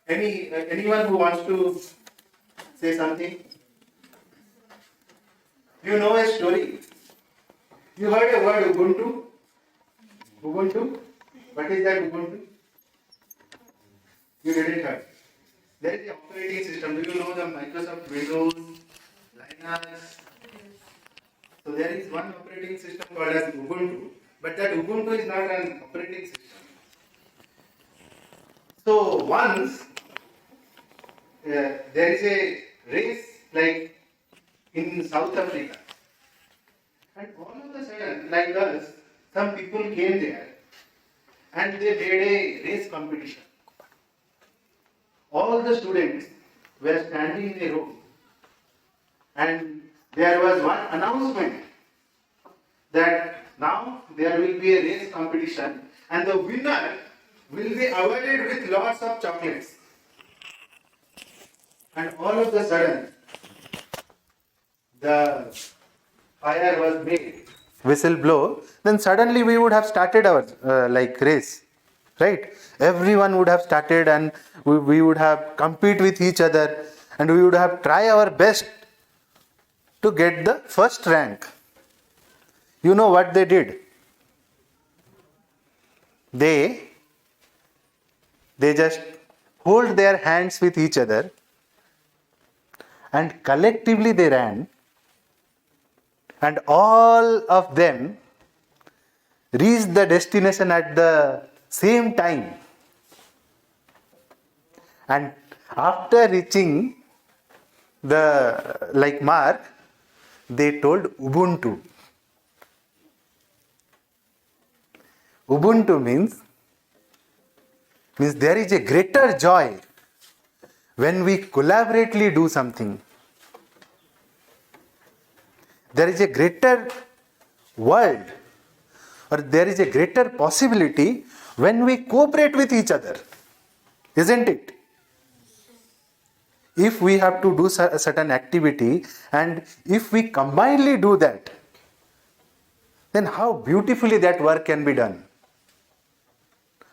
Anyone who wants to say something? You know a story. You heard a word Ubuntu? Ubuntu? What is that Ubuntu? You didn't hear. There is the operating system. Do you know the Microsoft Windows, Linux? So there is one operating system called as Ubuntu. But that Ubuntu is not an operating system. So once there is a race like in South Africa, and all of a sudden, like us, some people came there and they made a race competition. All the students were standing in a row, and there was one announcement that now there will be a race competition and the winner will be awarded with lots of chocolates. And all of a sudden, the fire was made. Whistle blow, then suddenly we would have started our race, right? Everyone would have started, and we would have compete with each other, and we would have try our best to get the first rank. You know what they did? They just hold their hands with each other and collectively they ran, and all of them reached the destination at the same time. And after reaching the mark, they told Ubuntu. Ubuntu means there is a greater joy when we collaboratively do something. There is a greater world, or there is a greater possibility when we cooperate with each other, isn't it? If we have to do a certain activity, and if we combinedly do that, then how beautifully that work can be done.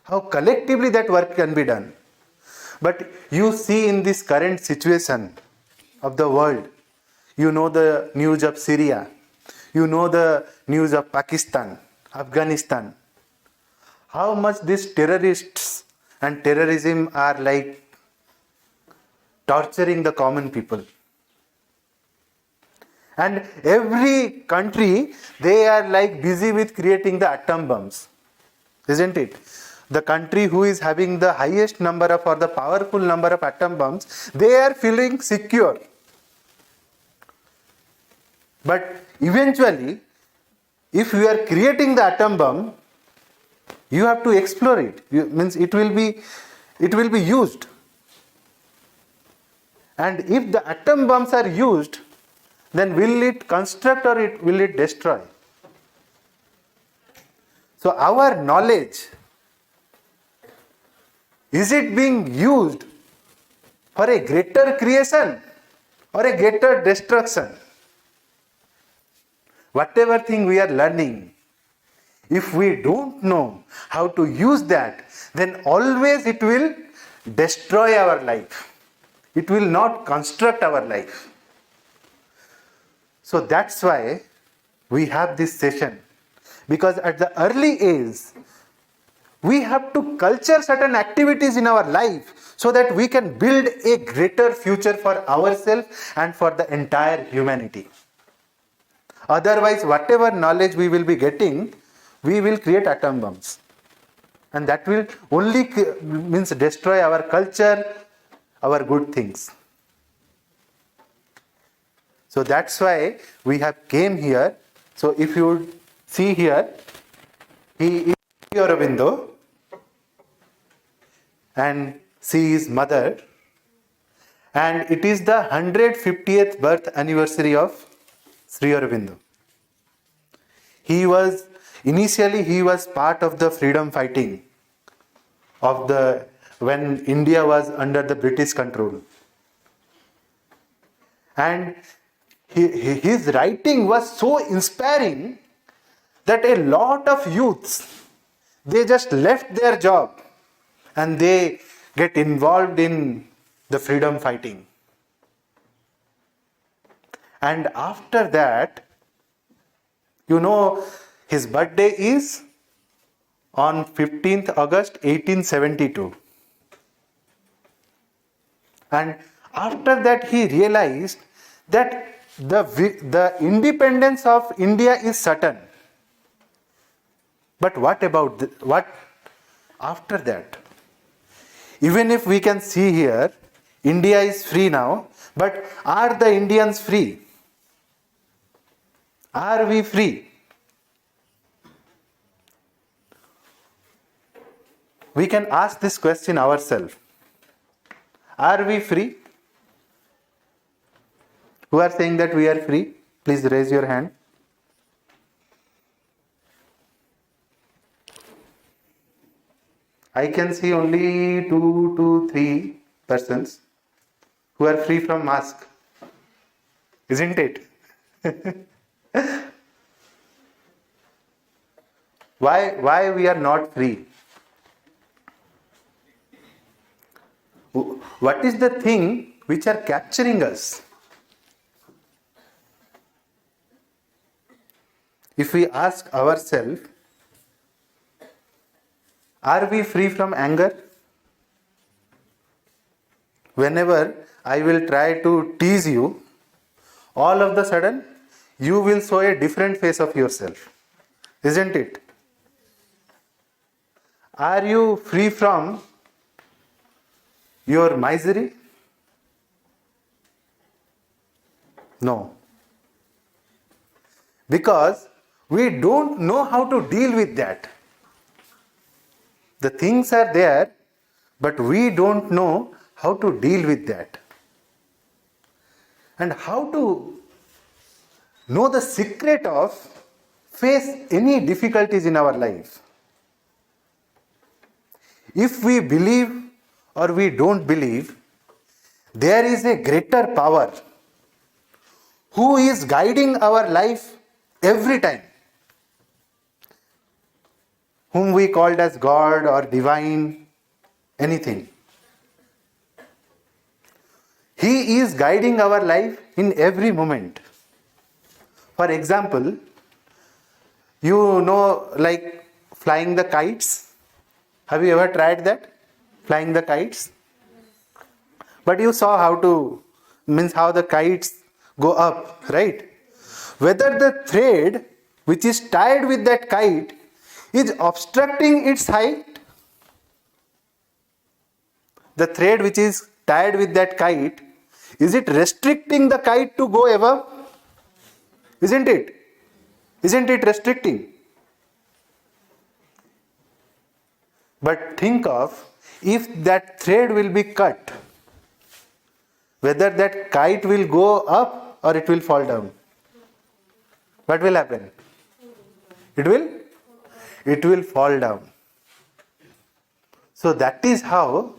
How collectively that work can be done. But you see in this current situation of the world, you know the news of Syria, you know the news of Pakistan, Afghanistan, how much these terrorists and terrorism are torturing the common people. And every country, they are busy with creating the atom bombs, isn't it? The country who is having the highest number of, or the powerful number of atom bombs, they are feeling secure. But eventually, if you are creating the atom bomb, you have to explore it. Means it will be used. And if the atom bombs are used, then will it construct or will it destroy? So our knowledge, is it being used for a greater creation or a greater destruction? Whatever thing we are learning, if we don't know how to use that, then always it will destroy our life. It will not construct our life. So that's why we have this session. Because at the early age, we have to culture certain activities in our life so that we can build a greater future for ourselves and for the entire humanity. Otherwise, whatever knowledge we will be getting, we will create atom bombs. And that will only destroy our culture, our good things. So that's why we have came here. So if you would see here, he is Sri Aurobindo and see his mother, and it is the 150th birth anniversary of Sri Aurobindo. Initially he was part of the freedom fighting of when India was under the British control. And his writing was so inspiring that a lot of youths, they just left their job and they get involved in the freedom fighting. And after that, his birthday is on 15th August 1872. And after that, he realized that the independence of India is certain. But what about what after that? Even if we can see here, India is free now, but are the Indians free? Are we free? We can ask this question ourselves. Are we free? Who are saying that we are free? Please raise your hand. I can see only 2 to 3 persons who are free from mask. Isn't it? Why we are not free? What is the thing which are capturing us? If we ask ourselves, are we free from anger? Whenever I will try to tease you, all of the sudden you will show a different face of yourself. Isn't it? Are you free from your misery? No. Because we don't know how to deal with that. The things are there, but we don't know how to deal with that. And how to know the secret of face any difficulties in our life. If we believe or we don't believe, there is a greater power who is guiding our life every time, whom we called as God or divine, anything. He is guiding our life in every moment. For example, like flying the kites. Have you ever tried that? Flying the kites? But you saw how the kites go up, right? Whether the thread which is tied with that kite is obstructing its height, the thread which is tied with that kite, is it restricting the kite to go above? Isn't it? Isn't it restricting? But think of if that thread will be cut, whether that kite will go up or it will fall down. What will happen? It will fall down. So that is how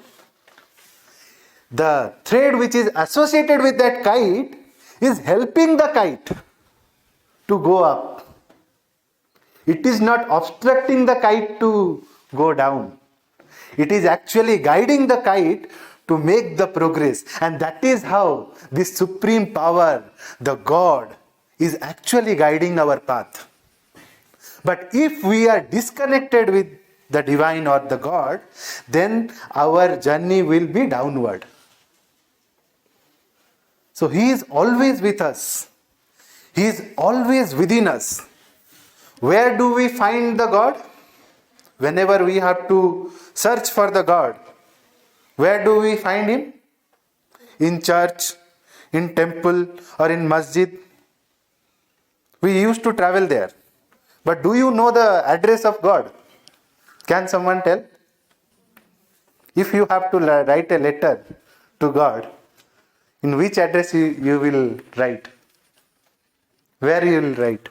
the thread which is associated with that kite is helping the kite to go up. It is not obstructing the kite to go down. It is actually guiding the kite to make the progress. And that is how this supreme power, the God, is actually guiding our path. But if we are disconnected with the divine or the God, then our journey will be downward. So He is always with us. He is always within us. Where do we find the God? Whenever we have to search for the God, where do we find Him? In church, in temple, or in masjid. We used to travel there. But do you know the address of God? Can someone tell? If you have to write a letter to God, in which address you will write? Where you will write?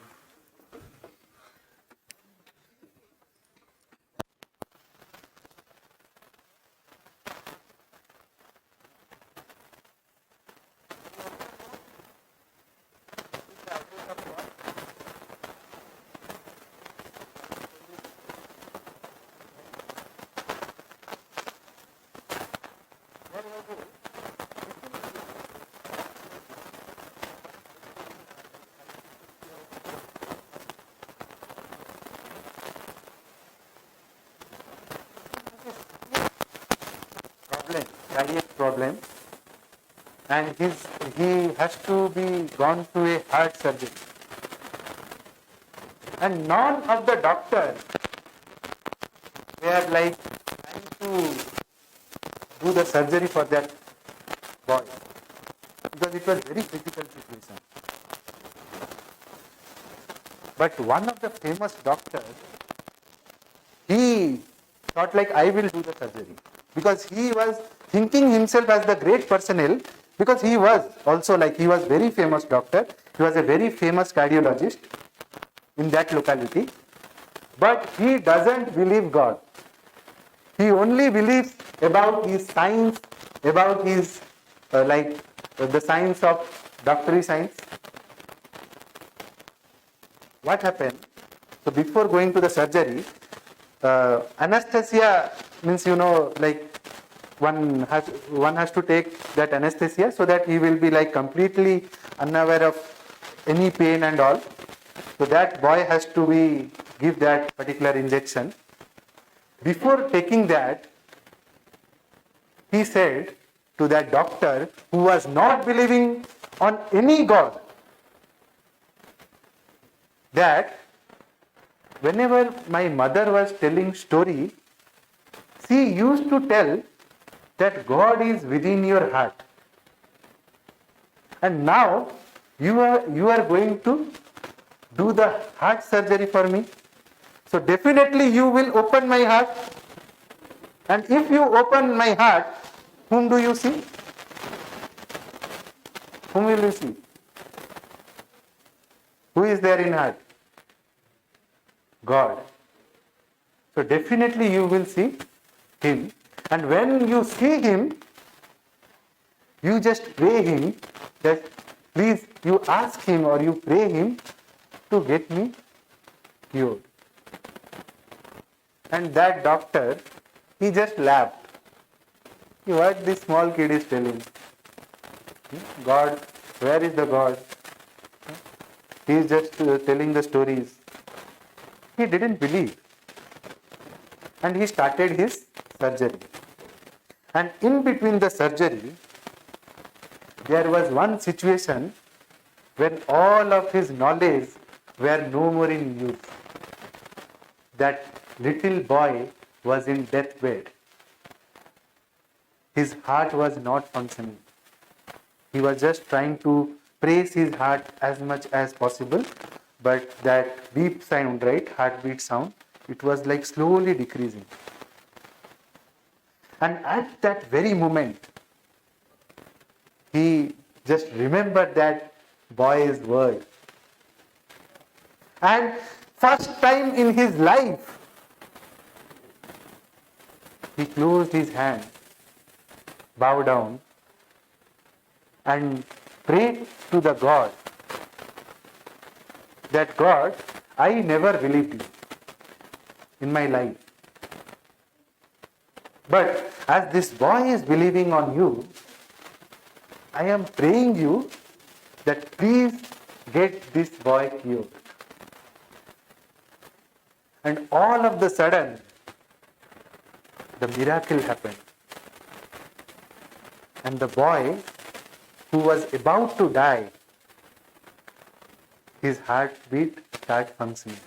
cardiac problem, and he has to be gone to a heart surgery. And none of the doctors were like trying to do the surgery for that boy, because it was very critical situation. But one of the famous doctors, he thought like, I will do the surgery, because he was thinking himself as the great personnel, because he was also like, he was very famous doctor, he was a very famous cardiologist in that locality, but he doesn't believe God. He only believes about his science, about his the science of doctory science. What happened? So before going to the surgery, anesthesia means, like one has to take that anesthesia so that he will be like completely unaware of any pain and all. So that boy has to be give that particular injection. Before taking that, he said to that doctor who was not believing on any God, that whenever my mother was telling story, she used to tell that God is within your heart. And now you are going to do the heart surgery for me. So definitely you will open my heart. And if you open my heart, whom do you see? Whom will you see? Who is there in heart? God. So definitely you will see him. And when you see him, you just pray him that please, you ask him or you pray him to get me cured. And that doctor, he just laughed. What this small kid is telling? God, where is the God? He is just telling the stories. He didn't believe. And he started his surgery. And in between the surgery, there was one situation when all of his knowledge were no more in use. That little boy was in deathbed. His heart was not functioning. He was just trying to praise his heart as much as possible, but that beep sound, right, heartbeat sound, it was like slowly decreasing. And at that very moment, he just remembered that boy's word. And first time in his life, he closed his hand, bowed down, and prayed to the God that God, I never believed you in my life. But as this boy is believing on you, I am praying you that please get this boy cured. And all of the sudden, the miracle happened. And the boy who was about to die, his heartbeat started functioning.